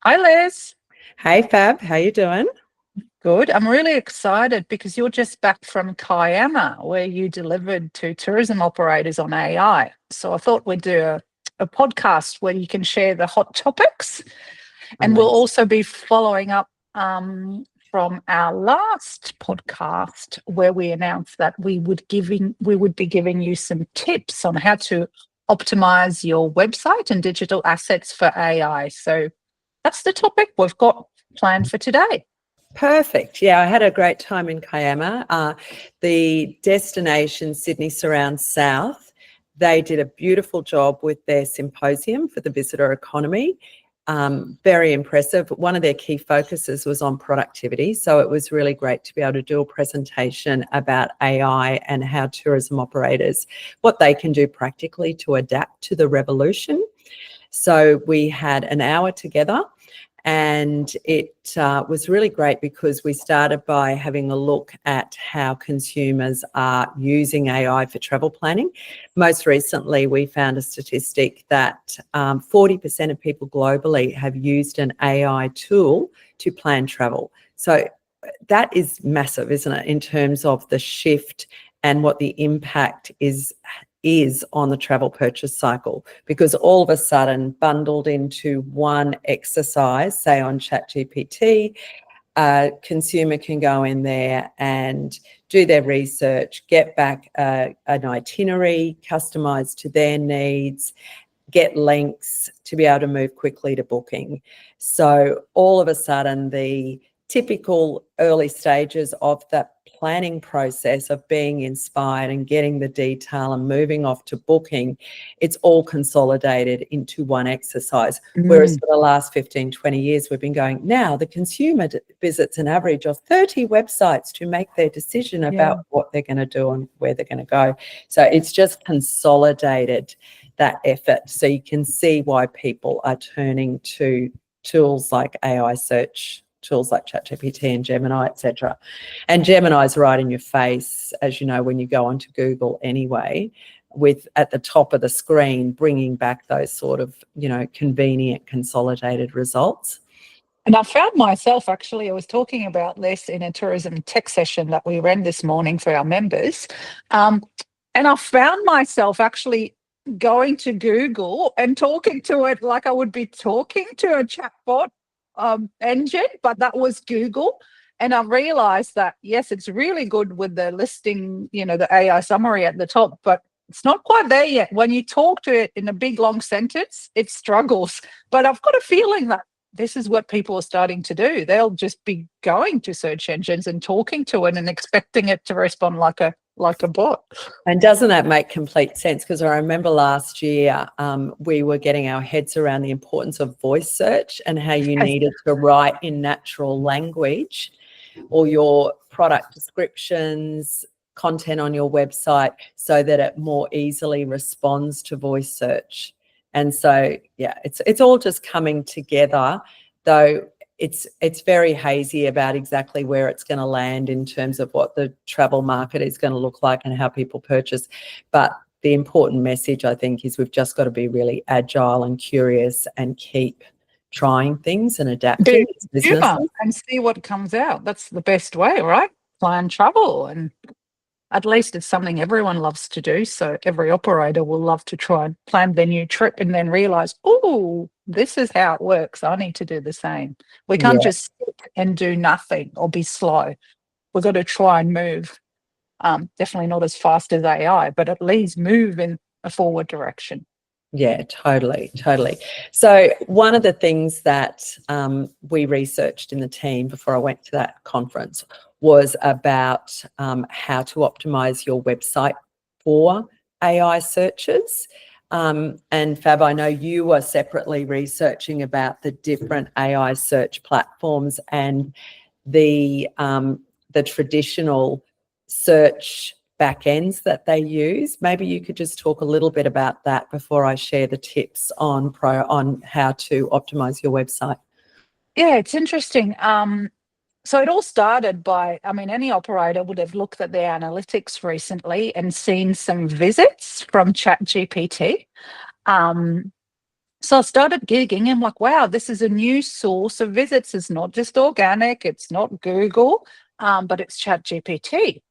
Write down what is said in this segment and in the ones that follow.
Hi, Liz. Hey Fab, how you doing? Good. I'm really excited because you're just back from Kiama, where you delivered to tourism operators on AI. So I thought we'd do a podcast where you can share the hot topics. And we'll Amazing. also be following up from our last podcast where we announced that we would be giving you some tips on how to optimize your website and digital assets for AI. So that's the topic we've got planned for today. Perfect. Yeah, I had a great time in Kiama. The destination Sydney Surround South, they did a beautiful job with their symposium for the visitor economy. Very impressive. One of their key focuses was on productivity. So it was really great to be able to do a presentation about AI and how tourism operators, what they can do practically to adapt to the revolution. So we had an hour together, and it was really great because we started by having a look at how consumers are using AI for travel planning. Most recently, we found a statistic that 40% of people globally have used an AI tool to plan travel. So that is massive, isn't it, in terms of the shift and what the impact is on the travel purchase cycle, because all of a sudden bundled into one exercise, say on ChatGPT, a consumer can go in there and do their research, get back an itinerary customized to their needs, get links to be able to move quickly to booking. So all of a sudden the typical early stages of that planning process of being inspired and getting the detail and moving off to booking, it's all consolidated into one exercise. Whereas for the last 15, 20 years, we've been going, now the consumer visits an average of 30 websites to make their decision about what they're going to do and where they're going to go. So it's just consolidated that effort. So you can see why people are turning to tools like AI search, tools like ChatGPT and Gemini, etc. And Gemini's right in your face, as you know, when you go onto Google anyway, with at the top of the screen, bringing back those sort of, convenient consolidated results. And I found myself, actually, I was talking about this in a tourism tech session that we ran this morning for our members. And I found myself actually going to Google and talking to it like I would be talking to a chatbot engine, but that was Google. And I realized that, yes, it's really good with the listing, the AI summary at the top, but it's not quite there yet. When you talk to it in a big, long sentence, it struggles. But I've got a feeling that this is what people are starting to do. They'll just be going to search engines and talking to it and expecting it to respond like a bot. And doesn't that make complete sense? Because I remember last year we were getting our heads around the importance of voice search and how you needed to write in natural language or your product descriptions, content on your website, so that it more easily responds to voice search. And so, yeah, it's all just coming together, though it's very hazy about exactly where it's going to land in terms of what the travel market is going to look like and how people purchase. But the important message, I think, is we've just got to be really agile and curious and keep trying things and adapting as businesses. And see what comes out. That's the best way, right? Plan travel, and at least it's something everyone loves to do. So every operator will love to try and plan their new trip and then realize, oh, this is how it works. I need to do the same. We can't just sit and do nothing or be slow. We've got to try and move. Definitely not as fast as AI, but at least move in a forward direction. Yeah, totally. So one of the things that we researched in the team before I went to that conference was about how to optimize your website for AI searches. And Fab, I know you were separately researching about the different AI search platforms and the traditional search backends that they use. Maybe you could just talk a little bit about that before I share the tips on how to optimize your website. Yeah, it's interesting. So it all started by, any operator would have looked at their analytics recently and seen some visits from ChatGPT. So I started gigging. I'm like, wow, this is a new source of visits. It's not just organic, it's not Google, but it's ChatGPT.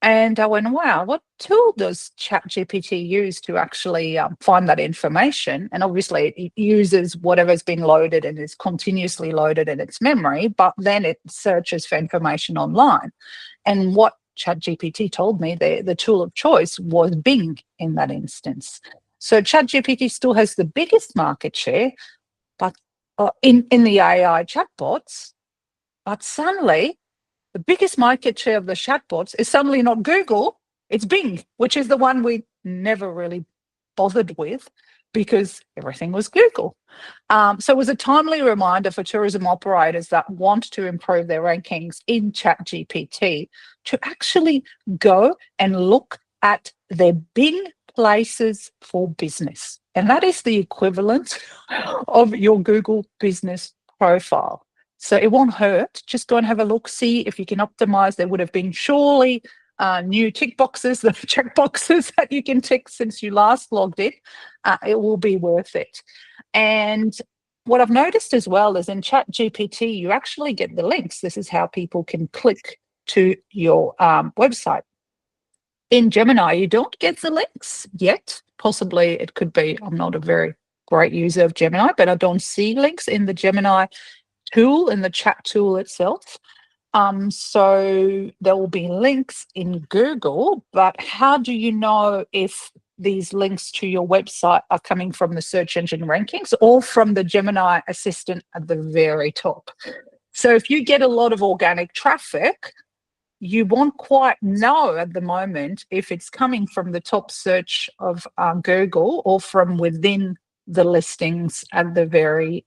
And I went, wow, what tool does ChatGPT use to actually find that information? And obviously, it uses whatever's been loaded and is continuously loaded in its memory, but then it searches for information online. And what ChatGPT told me, the tool of choice was Bing in that instance. So ChatGPT still has the biggest market share, but in the AI chatbots, but suddenly the biggest market share of the chatbots is suddenly not Google, it's Bing, which is the one we never really bothered with because everything was Google. So it was a timely reminder for tourism operators that want to improve their rankings in ChatGPT to actually go and look at their Bing places for business. And that is the equivalent of your Google business profile. So it won't hurt. Just go and have a look, see if you can optimize. There would have been surely new tick boxes, the check boxes that you can tick since you last logged in. It will be worth it. And what I've noticed as well is in ChatGPT, you actually get the links. This is how people can click to your website. In Gemini, you don't get the links yet. Possibly it could be, I'm not a very great user of Gemini, but I don't see links in the Gemini tool, in the chat tool itself. So there will be links in Google, but how do you know if these links to your website are coming from the search engine rankings or from the Gemini assistant at the very top? So if you get a lot of organic traffic, you won't quite know at the moment if it's coming from the top search of Google or from within the listings at the very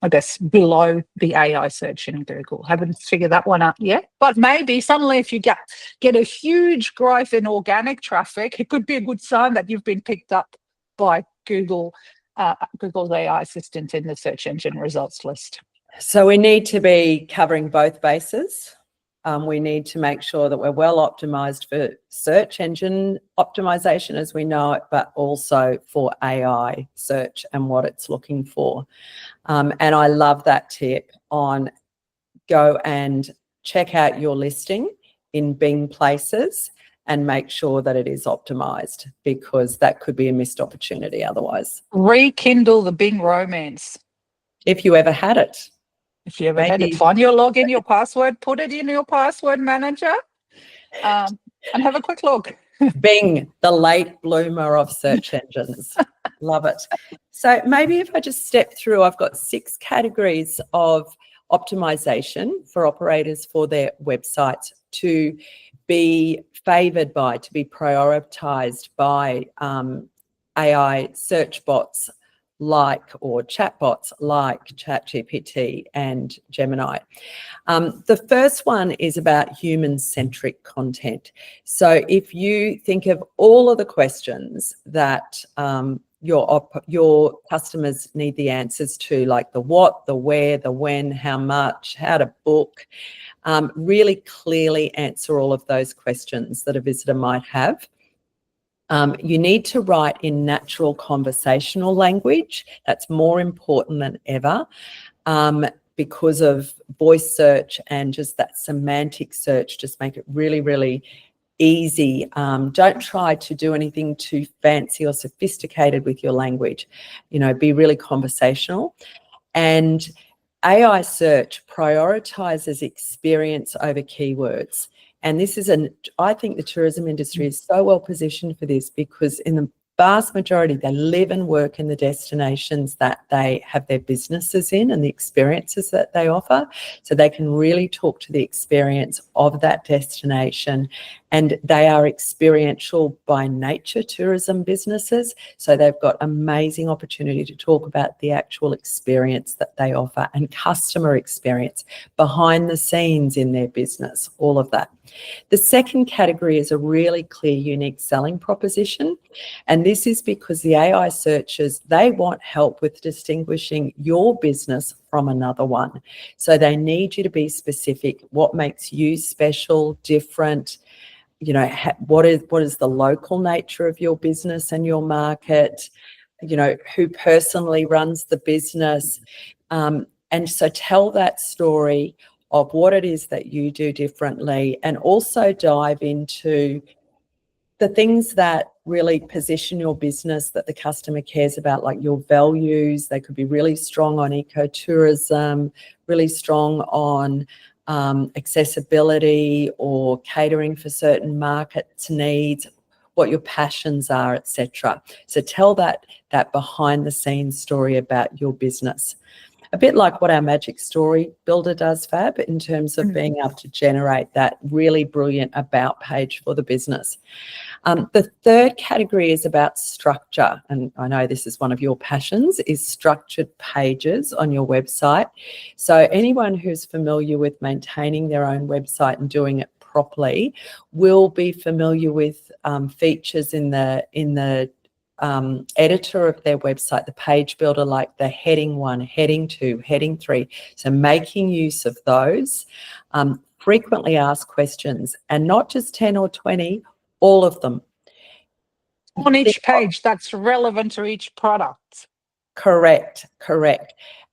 I guess below the AI search in Google. Haven't figured that one out yet. But maybe suddenly if you get a huge growth in organic traffic, it could be a good sign that you've been picked up by Google's AI assistant in the search engine results list. So we need to be covering both bases. We need to make sure that we're well optimized for search engine optimization as we know it, but also for AI search and what it's looking for. And I love that tip on go and check out your listing in Bing places and make sure that it is optimized, because that could be a missed opportunity otherwise. Rekindle the Bing romance. If you ever had it. If you ever had it, find your login, your password, put it in your password manager, and have a quick look. Bing, the late bloomer of search engines. Love it. So maybe if I just step through, I've got 6 categories of optimization for operators for their websites to be favoured by, to be prioritised by AI search bots or chatbots like ChatGPT and Gemini. The first one is about human-centric content. So if you think of all of the questions that your customers need the answers to, like the what, the where, the when, how much, how to book, really clearly answer all of those questions that a visitor might have. You need to write in natural conversational language. That's more important than ever because of voice search and just that semantic search. Just make it really, really easy. Don't try to do anything too fancy or sophisticated with your language. Be really conversational. And AI search prioritizes experience over keywords. And this is I think the tourism industry is so well positioned for this, because in the vast majority, they live and work in the destinations that they have their businesses in and the experiences that they offer. So they can really talk to the experience of that destination. And they are experiential by nature, tourism businesses. So they've got amazing opportunity to talk about the actual experience that they offer and customer experience behind the scenes in their business, all of that. The second category is a really clear, unique selling proposition. And this is because the AI searchers, they want help with distinguishing your business from another one. So they need you to be specific. What makes you special, different? What is the local nature of your business and your market? who personally runs the business. And so tell that story of what it is that you do differently, and also dive into the things that really position your business that the customer cares about, like your values. They could be really strong on ecotourism, really strong on accessibility or catering for certain markets' needs, what your passions are, etc. So tell that behind the scenes story about your business. A bit like what our Magic Story Builder does, Fab, in terms of being able to generate that really brilliant about page for the business. The third category is about structure, and I know this is one of your passions, is structured pages on your website. So anyone who's familiar with maintaining their own website and doing it properly will be familiar with features in the editor of their website, the page builder, like the heading 1, heading 2, heading 3. So making use of those, frequently asked questions, and not just 10 or 20, all of them. On each page that's relevant to each product. Correct.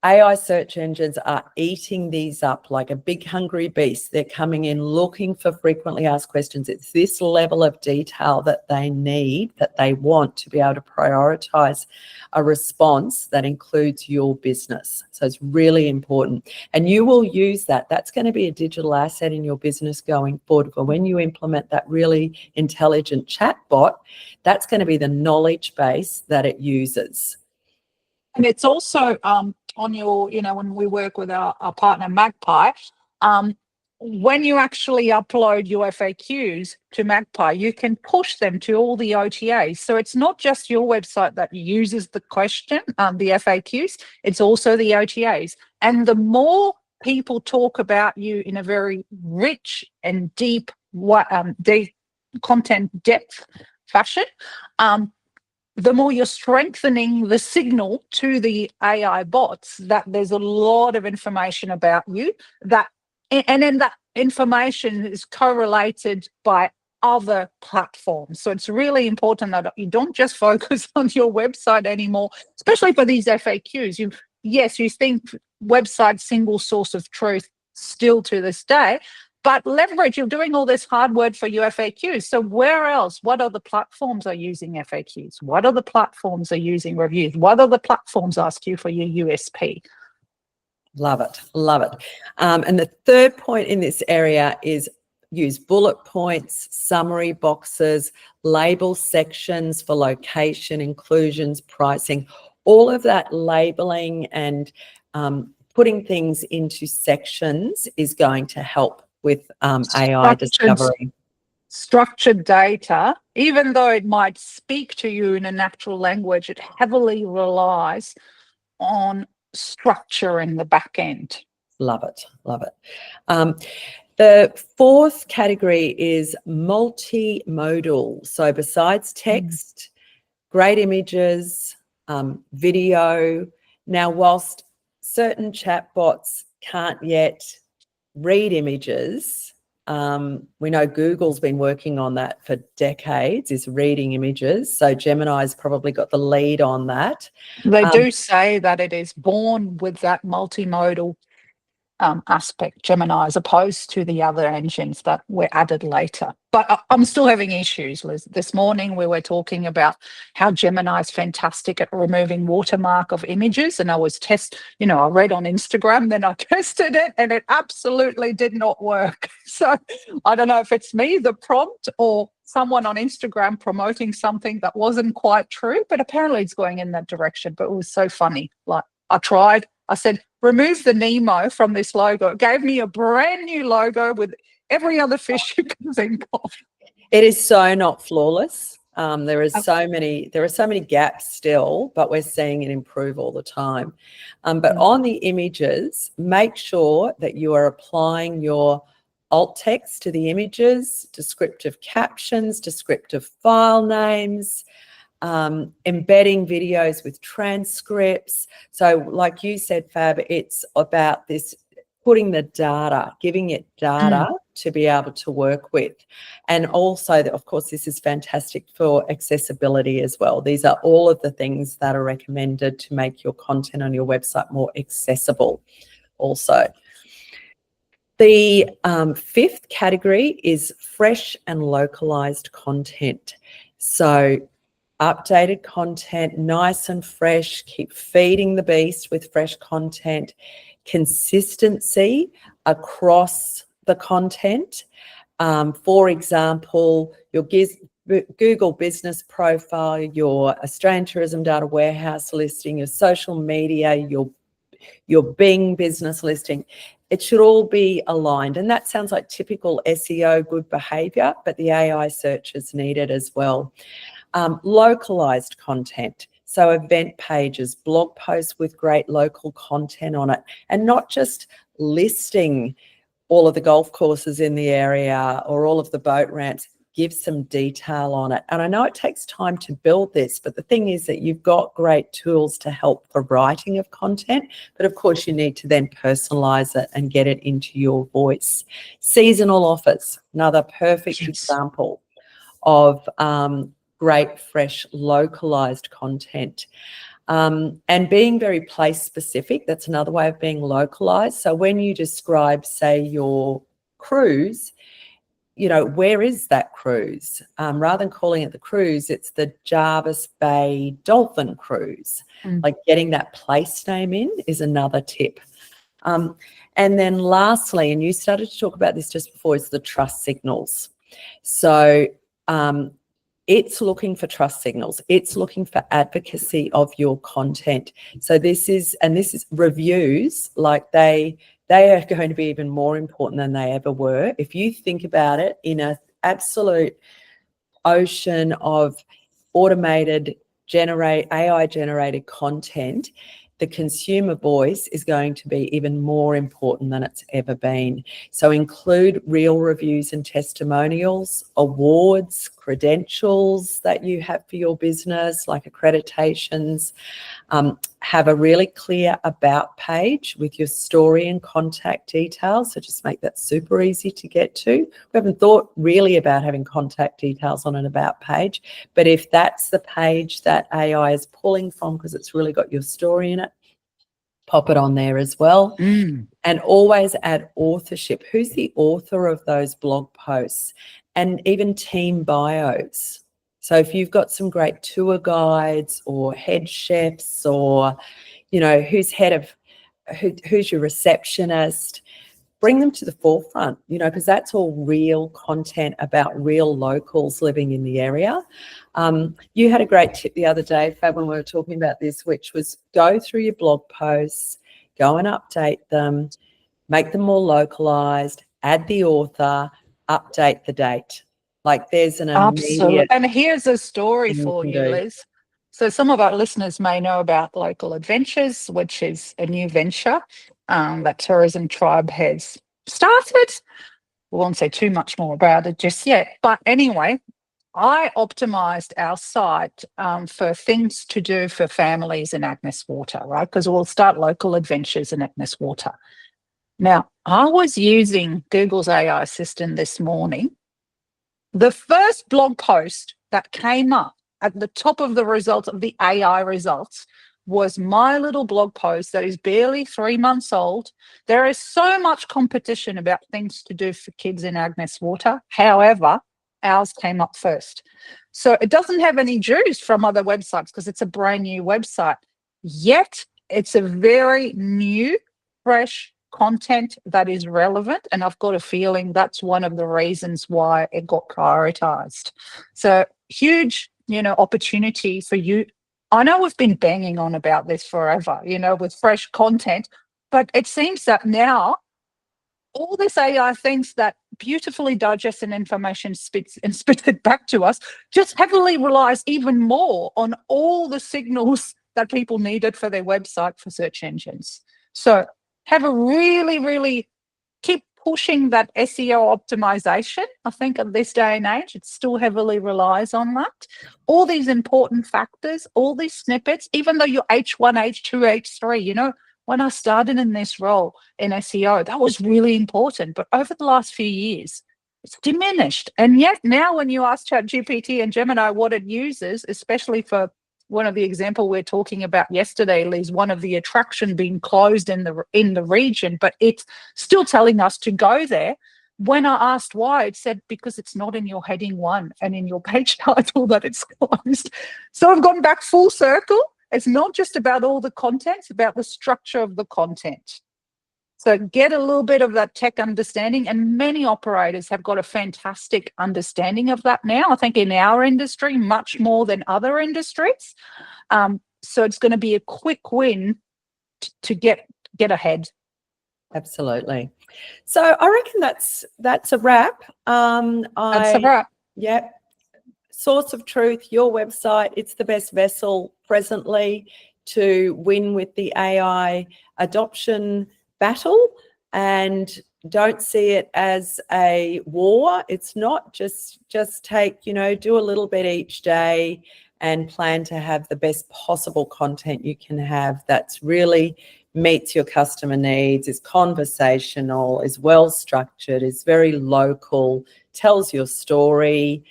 AI search engines are eating these up like a big hungry beast. They're coming in looking for frequently asked questions. It's this level of detail that they need, that they want to be able to prioritise a response that includes your business. So it's really important. And you will use that. That's going to be a digital asset in your business going forward. For when you implement that really intelligent chatbot, that's going to be the knowledge base that it uses. And it's also on your, when we work with our partner Magpie, when you actually upload your FAQs to Magpie, you can push them to all the OTAs. So it's not just your website that uses the question, the FAQs, it's also the OTAs. And the more people talk about you in a very rich and deep content depth fashion, the more you're strengthening the signal to the AI bots that there's a lot of information about you, and then that information is correlated by other platforms. So it's really important that you don't just focus on your website anymore, especially for these FAQs. You think website single source of truth still to this day, but leverage, you're doing all this hard work for your FAQs. So where else? What other platforms are using FAQs? What other platforms are using reviews? What other platforms ask you for your USP? Love it. And the third point in this area is use bullet points, summary boxes, label sections for location, inclusions, pricing, all of that labeling and putting things into sections is going to help with AI discovery. Structured data, even though it might speak to you in a natural language, it heavily relies on structure in the back end. Love it. The fourth category is multimodal. So besides text, great images, video. Now, whilst certain chatbots can't yet read images, we know Google's been working on that for decades, is reading images. So Gemini's probably got the lead on that. They do say that it is born with that multimodal aspect, Gemini, as opposed to the other engines that were added later. But I'm still having issues, Liz. This morning we were talking about how Gemini is fantastic at removing watermark of images, and I read on Instagram, then I tested it, and it absolutely did not work. So I don't know if it's me, the prompt, or someone on Instagram promoting something that wasn't quite true, but apparently it's going in that direction. But it was so funny. Like, I tried, I said, remove the Nemo from this logo. It gave me a brand new logo with every other fish you can think of. It is so not flawless. There are so many gaps still, but we're seeing it improve all the time. But on the images, make sure that you are applying your alt text to the images, descriptive captions, descriptive file names, embedding videos with transcripts. So like you said, Fab, it's about this, putting the data, giving it data to be able to work with. And also, of course, this is fantastic for accessibility as well. These are all of the things that are recommended to make your content on your website more accessible also. The fifth category is fresh and localised content. So updated content, nice and fresh, keep feeding the beast with fresh content, consistency across the content. For example, your Google business profile, your Australian Tourism Data Warehouse listing, your social media, your Bing business listing, it should all be aligned. And that sounds like typical SEO good behaviour, but the AI search is needed as well. Localised content. So event pages, blog posts with great local content on it, and not just listing all of the golf courses in the area or all of the boat ramps. Give some detail on it. And I know it takes time to build this, but the thing is that you've got great tools to help the writing of content, but of course you need to then personalize it and get it into your voice. Seasonal offers, another perfect example of great, fresh, localized content. And being very place specific, that's another way of being localized. So when you describe, say, your cruise, you know, where is that cruise? Rather than calling it the cruise, it's the Jarvis Bay Dolphin Cruise. Like getting that place name in is another tip. And then lastly, and you started to talk about this just before, is the trust signals. So it's looking for trust signals. It's looking for advocacy of your content. So this is reviews, like they are going to be even more important than they ever were. If you think about it, in an absolute ocean of automated AI-generated content, the consumer voice is going to be even more important than it's ever been. So include real reviews and testimonials, awards, credentials that you have for your business, like accreditations. Have a really clear about page with your story and contact details. So just make that super easy to get to. We haven't thought really about having contact details on an about page, but if that's the page that AI is pulling from because it's really got your story in it, pop it on there as well. And always add authorship. Who's the author of those blog posts? And even team bios. So if you've got some great tour guides or head chefs, or, you know, who's your receptionist, bring them to the forefront, you know, because that's all real content about real locals living in the area. You had a great tip the other day, Fab, when we were talking about this, which was go through your blog posts, go and update them, make them more localized, add the author, update the date. Like there's an immediate... And here's a story for you, Liz. So some of our listeners may know about Local Adventures, which is a new venture that Tourism Tribe has started. We won't say too much more about it just yet. But anyway, I optimized our site for things to do for families in Agnes Water, right? Because we'll start Local Adventures in Agnes Water. Now, I was using Google's AI assistant this morning. The first blog post that came up at the top of the results of the AI results was my little blog post that is barely 3 months old. There is so much competition about things to do for kids in Agnes Water. However, ours came up first. So it doesn't have any juice from other websites because it's a brand new website. Yet it's a very new, fresh content that is relevant, and I've got a feeling that's one of the reasons why it got prioritized. So huge, opportunity for you. I know we've been banging on about this forever, with fresh content, but it seems that now all this AI thinks that beautifully digests information spits it back to us, just heavily relies even more on all the signals that people needed for their website for search engines. So have a really, really keep pushing that SEO optimization. I think at this day and age, it still heavily relies on that. All these important factors, all these snippets, even though you're H1, H2, H3, When I started in this role in SEO, that was really important. But over the last few years, it's diminished. And yet now when you ask ChatGPT and Gemini what it uses, especially for one of the example we're talking about yesterday, Liz, one of the attraction being closed in the region, but it's still telling us to go there. When I asked why, it said because it's not in your heading 1 and in your page title that it's closed. So I've gone back full circle. It's not just about all the content, it's about the structure of the content. So get a little bit of that tech understanding, and many operators have got a fantastic understanding of that now. I think in our industry, much more than other industries. So it's going to be a quick win to get ahead. Absolutely. So I reckon that's a wrap. That's a wrap. Yeah. Source of Truth, your website, it's the best vessel presently to win with the AI adoption battle, and don't see it as a war. It's not just take, do a little bit each day and plan to have the best possible content you can have that's really meets your customer needs, is conversational, is well structured, is very local, tells your story,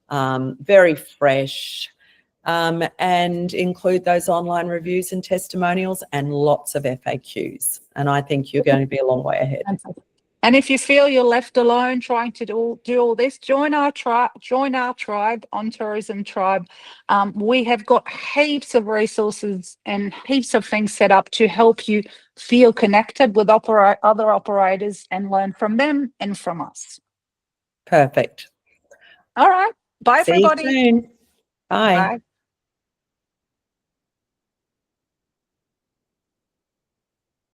very fresh, and include those online reviews and testimonials and lots of FAQs. And I think you're going to be a long way ahead. And if you feel you're left alone trying to do all this, join our tribe on Tourism Tribe. We have got heaps of resources and heaps of things set up to help you feel connected with other operators and learn from them and from us. Perfect. All right. Bye, See everybody. you soon. Bye. Bye.